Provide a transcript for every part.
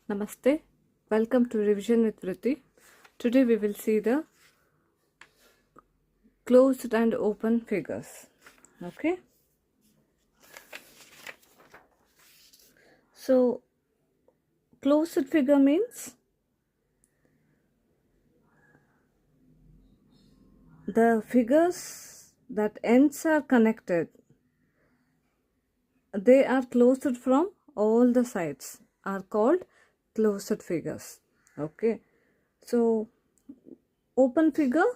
Namaste. Welcome to Revision with Vrithi. Today we will see the closed and open figures. Okay. So closed figure means the figures that ends are connected. They are closed from all the sides are called closed figures. Okay. So open figure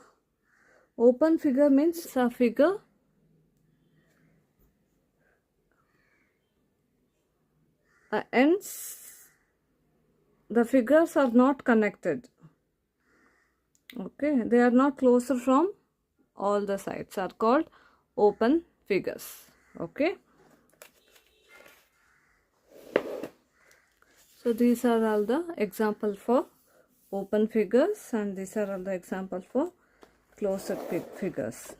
means a figure ends, the figures are not connected. Okay, they are not closer from all the sides are called open figures. Okay, so these are all the example for open figures and these are all the example for closed figures.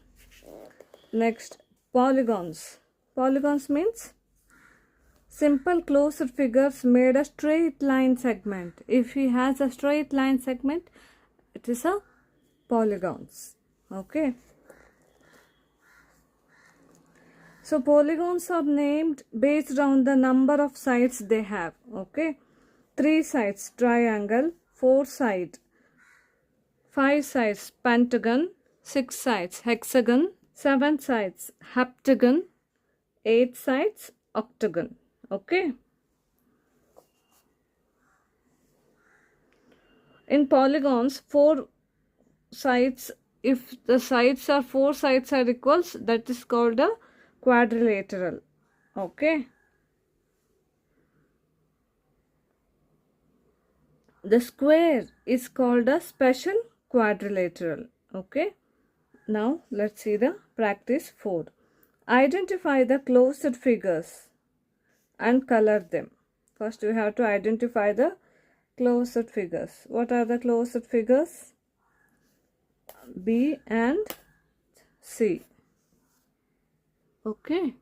Next, polygons. Polygons means simple closed figures made a straight line segment. If he has a straight line segment, it is a polygons. Okay. So polygons are named based on the number of sides they have. Okay. 3 sides triangle, 4 sides 5 sides pentagon, 6 sides hexagon, 7 sides heptagon, 8 sides octagon. Okay. In polygons, 4 sides, if the sides are 4 sides are equals, that is called a quadrilateral. Okay. The square is called a special quadrilateral. Okay. Now let's see the practice 4. Identify the closed figures and color them. First we have to identify the closed figures. What are the closed figures? B and C. Okay.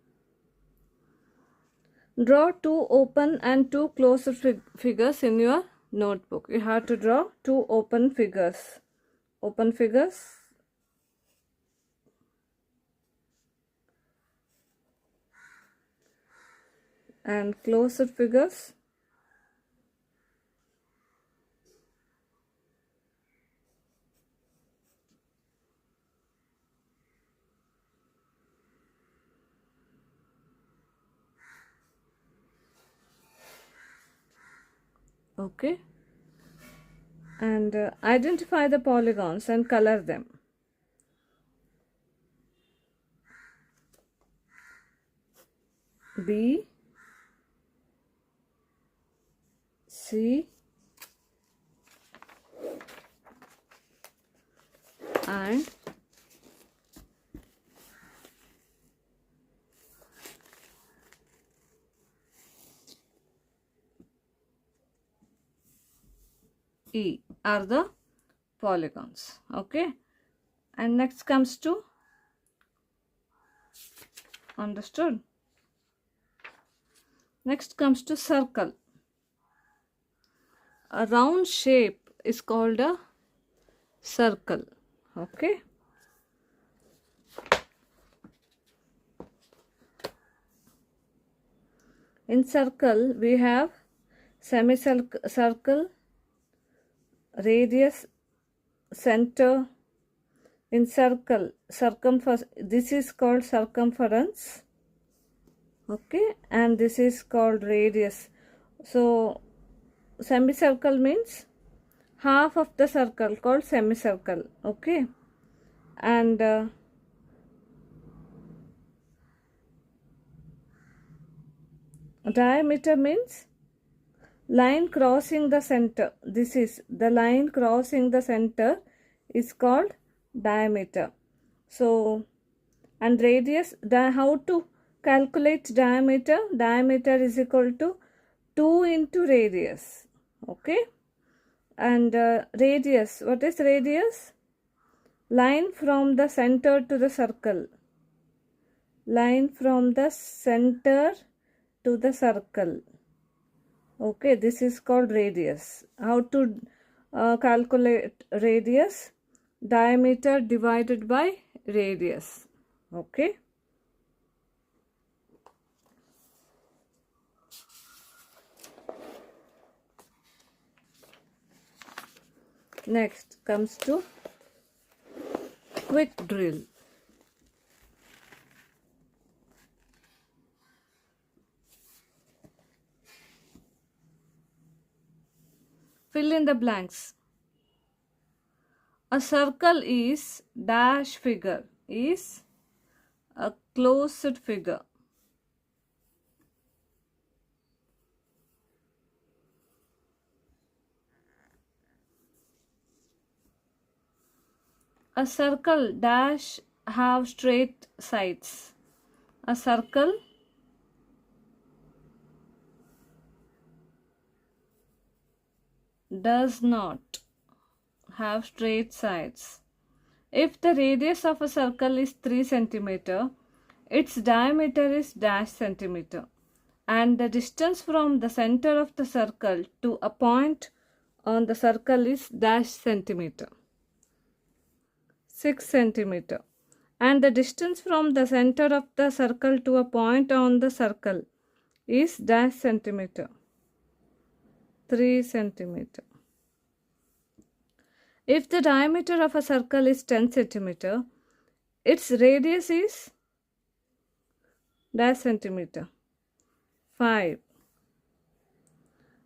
Draw 2 open and 2 closed figures in your notebook. You have to draw 2 open figures. Open figures. And closed figures. Okay. And identify the polygons and color them. B, C, and E are the polygons. Okay. And next comes to understood. Next comes to circle. A round shape is called a circle. Okay. In circle we have semicircle, radius, center. In circle, this is called circumference. Okay, and this is called radius. So semicircle means half of the circle called semicircle. Okay, and diameter means line crossing the center. This is the line crossing the center is called diameter. So, and radius, how to calculate diameter? Diameter is equal to 2 into radius. Okay. And radius, what is radius? Line from the center to the circle. Line from the center to the circle. Okay, this is called radius. How to calculate radius? Diameter divided by radius. Okay. Next comes to quick drill. Fill in the blanks. A circle is dash figure is a closed figure. A circle dash have straight sides. A circle does not have straight sides. If the radius of a circle is 3 cm, its diameter is dash centimeter, and the distance from the center of the circle to a point on the circle is dash centimeter. 6 centimeter, and the distance from the center of the circle to a point on the circle is dash centimeter. 3 centimeter. If the diameter of a circle is 10 centimeter, its radius is dash centimeter. 5.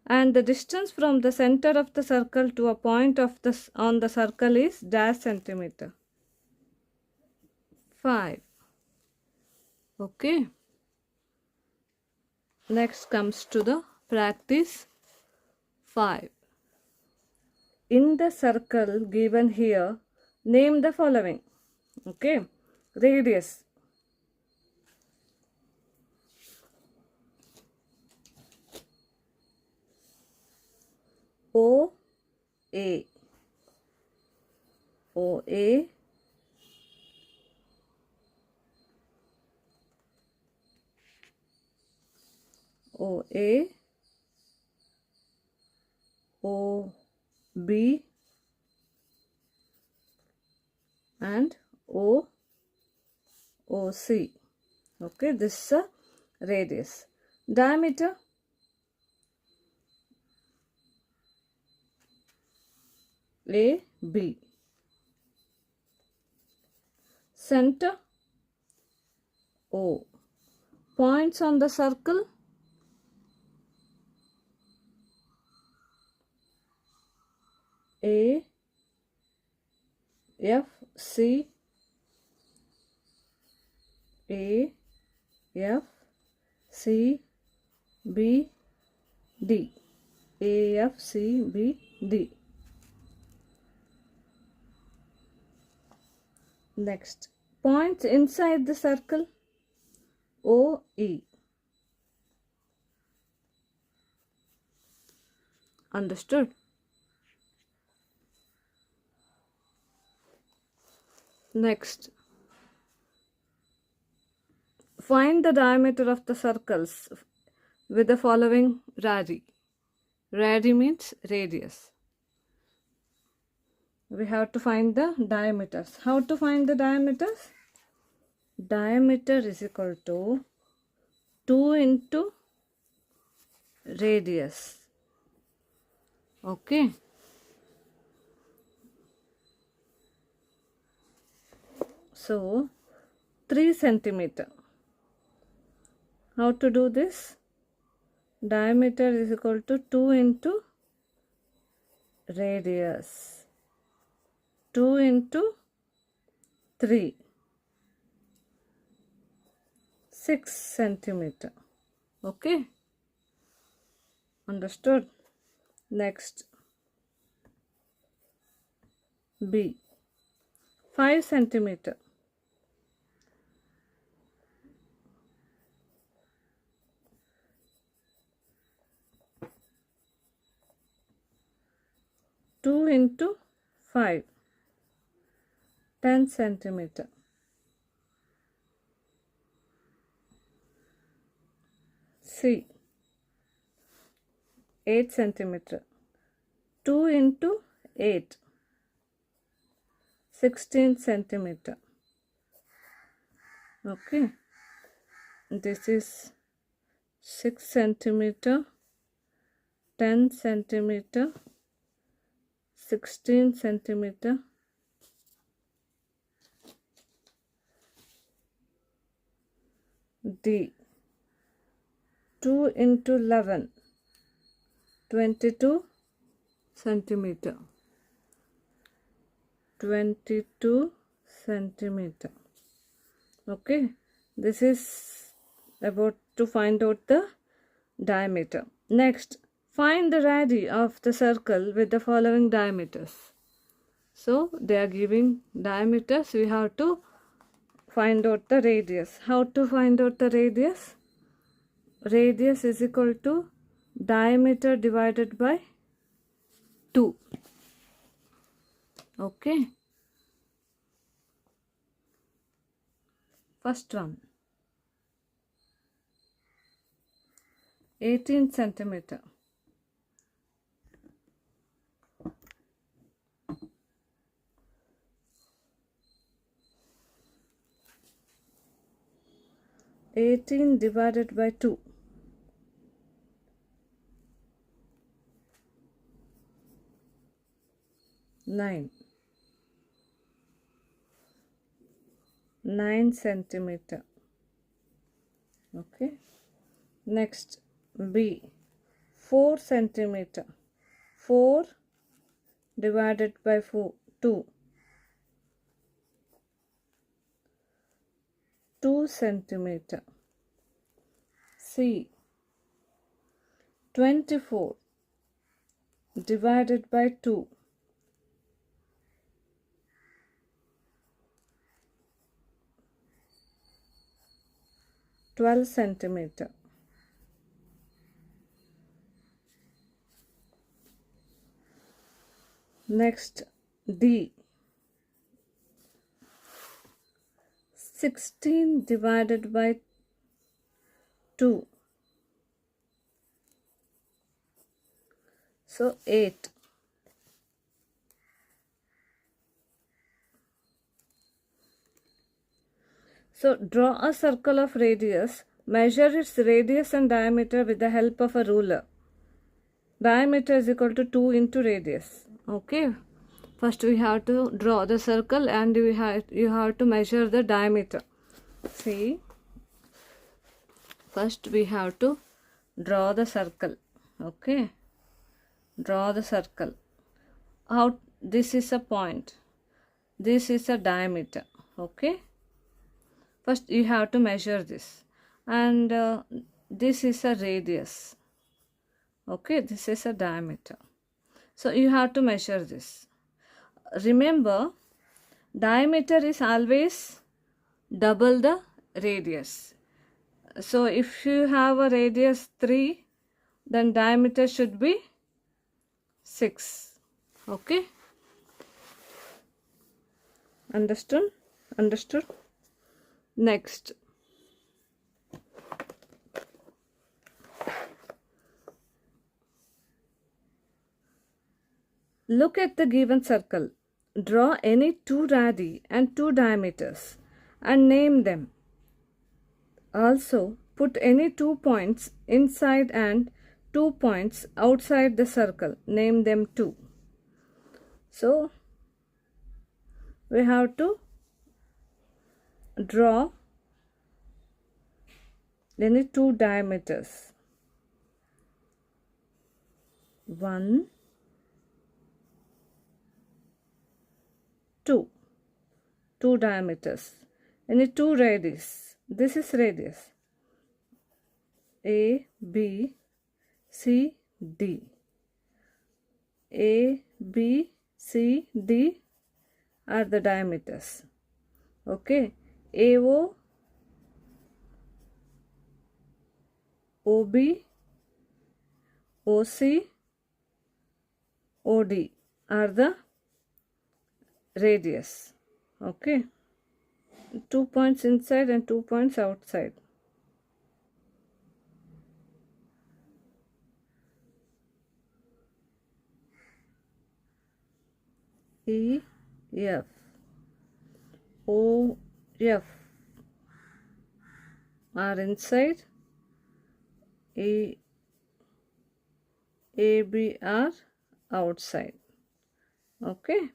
And the distance from the center of the circle to a point on the circle is dash centimeter. 5. Okay. Next comes to the practice 5. In the circle given here, name the following. Okay. Radius. OA. OA. OA. OB and OC. Okay, this is a radius. Diameter AB. Center O. Points on the circle A, F, C, A, F, C, B, D. A, F, C, B, D. Next, points inside the circle O, E. Understood? Next, find the diameter of the circles with the following radii. Radii means radius. We have to find the diameters. How to find the diameters? Diameter is equal to 2 into radius. Okay. So 3 centimeter. How to do this? Diameter is equal to 2 into radius. 2 into 3. 6 centimeter. Okay. Understood? Next. B. 5 centimeter. Two into 5. 10 centimeter. C. 8 centimeter. 2 into 8, 16 centimeter. Okay, this is 6 centimeter, 10 centimeter, 16 centimeter, D. 2 into 11, 22 centimeter, 22 centimeter. Okay, this is about to find out the diameter. Next, find the radii of the circle with the following diameters. So they are giving diameters. We have to find out the radius. How to find out the radius? Radius is equal to diameter divided by 2. Okay. First one, 18 centimeter. Eighteen divided by 2. 9. 9 centimeter. Okay. Next, B. 4 centimeter. 4 divided by 2. 2 centimeter. C. 24 divided by 2. 12 centimeter. Next, D. 16 divided by 2. So 8. So draw a circle of radius. Measure its radius and diameter with the help of a ruler. Diameter is equal to 2 into radius. Okay. First we have to draw the circle and you have to measure the diameter. See. First we have to draw the circle. Okay. Draw the circle. How this is a point. This is a diameter. Okay. First you have to measure this. And this is a radius. Okay. This is a diameter. So you have to measure this. Remember, diameter is always double the radius. So if you have a radius 3, then diameter should be 6. Okay. Understood? Understood? Next. Look at the given circle. Draw any 2 radii and 2 diameters and name them. Also, put any 2 points inside and 2 points outside the circle. Name them too. So, we have to draw any 2 diameters. 1, 2. 2 diameters. Any 2 radius. This is radius. A, B, C, D. A, B, C, D are the diameters. Okay. AO, OB, OC, OD are the radius. Okay. 2 points inside and 2 points outside. E F O F are inside, A B are outside. Okay,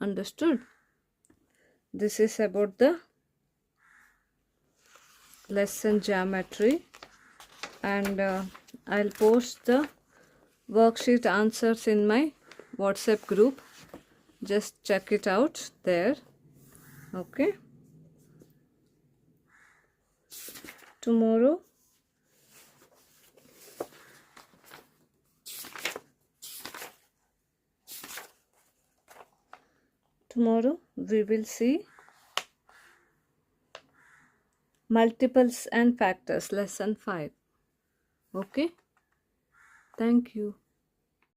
understood? This is about the lesson geometry, and I'll post the worksheet answers in my WhatsApp group. Just check it out there. Okay, tomorrow we will see multiples and factors, lesson 5. Okay, thank you.